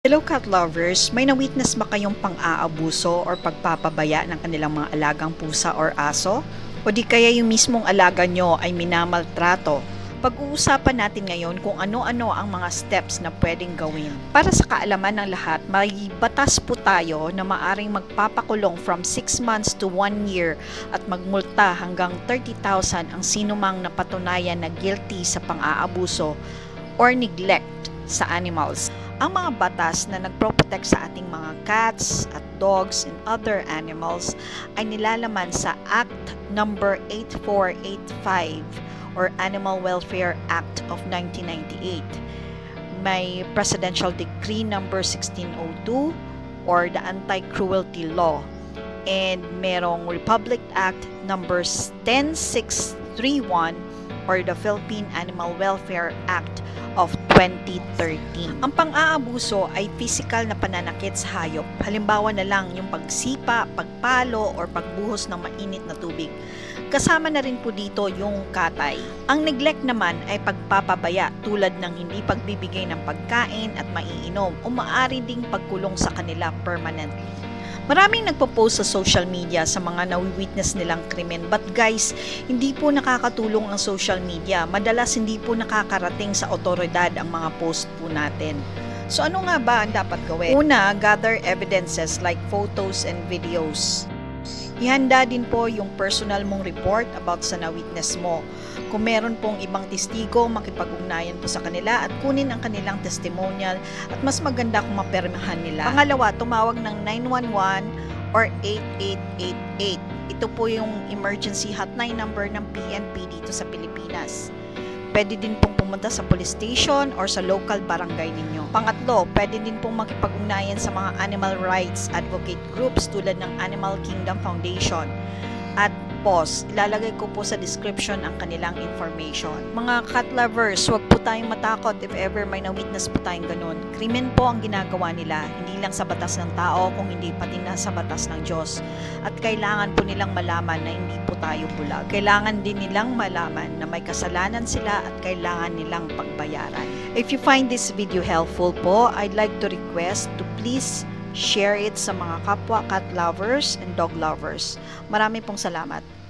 Hello cat lovers, may na-witness ba kayong pang-aabuso or pagpapabaya ng kanilang mga alagang pusa or aso? O di kaya yung mismong alaga nyo ay minamaltrato? Pag-uusapan natin ngayon kung ano-ano ang mga steps na pwedeng gawin. Para sa kaalaman ng lahat, may batas po tayo na maaring magpapakulong from 6 months to 1 year at magmulta hanggang 30,000 ang sinumang napatunayan na guilty sa pang-aabuso or neglect sa animals. Ang mga batas na nagpro-protect sa ating mga cats at dogs and other animals ay nilalaman sa Act number 8485 or Animal Welfare Act of 1998. May Presidential Decree number 1602 or the Anti-Cruelty Law, and merong Republic Act number 10631 or the Philippine Animal Welfare Act of 2013. Ang pang-aabuso ay physical na pananakit sa hayop. Halimbawa na lang yung pagsipa, pagpalo, or pagbuhos ng mainit na tubig. Kasama na rin po dito yung katay. Ang neglect naman ay pagpapabaya tulad ng hindi pagbibigay ng pagkain at maiinom o maaari ding pagkulong sa kanila permanently. Maraming nagpo-post sa social media sa mga nawi-witness nilang krimen. But guys, hindi po nakakatulong ang social media. Madalas hindi po nakakarating sa otoridad ang mga post po natin. So ano nga ba ang dapat gawin? Una, gather evidences like photos and videos. Ihanda din po yung personal mong report about sa na-witness mo. Kung meron pong ibang testigo, makipag-ugnayan po sa kanila at kunin ang kanilang testimonial at mas maganda kung mapermahan nila. Pangalawa, tumawag ng 911 or 8888. Ito po yung emergency hotline number ng PNP dito sa Pilipinas. Pwede din pong pumunta sa police station or sa local barangay ninyo. Pangatlo, pwede din pong makipag-ugnayan sa mga animal rights advocate groups tulad ng Animal Kingdom Foundation. At pause, ilalagay ko po sa description ang kanilang information. Mga cat lovers, huwag po tayong matakot if ever may na-witness po tayong ganun. Krimen po ang ginagawa nila, hindi lang sa batas ng tao, kung hindi pati na sa batas ng Diyos. At kailangan po nilang malaman na hindi po tayo bulag. Kailangan din nilang malaman na may kasalanan sila at kailangan nilang pagbayaran. If you find this video helpful po, I'd like to request to please share it sa mga kapwa cat lovers and dog lovers. Marami pong salamat.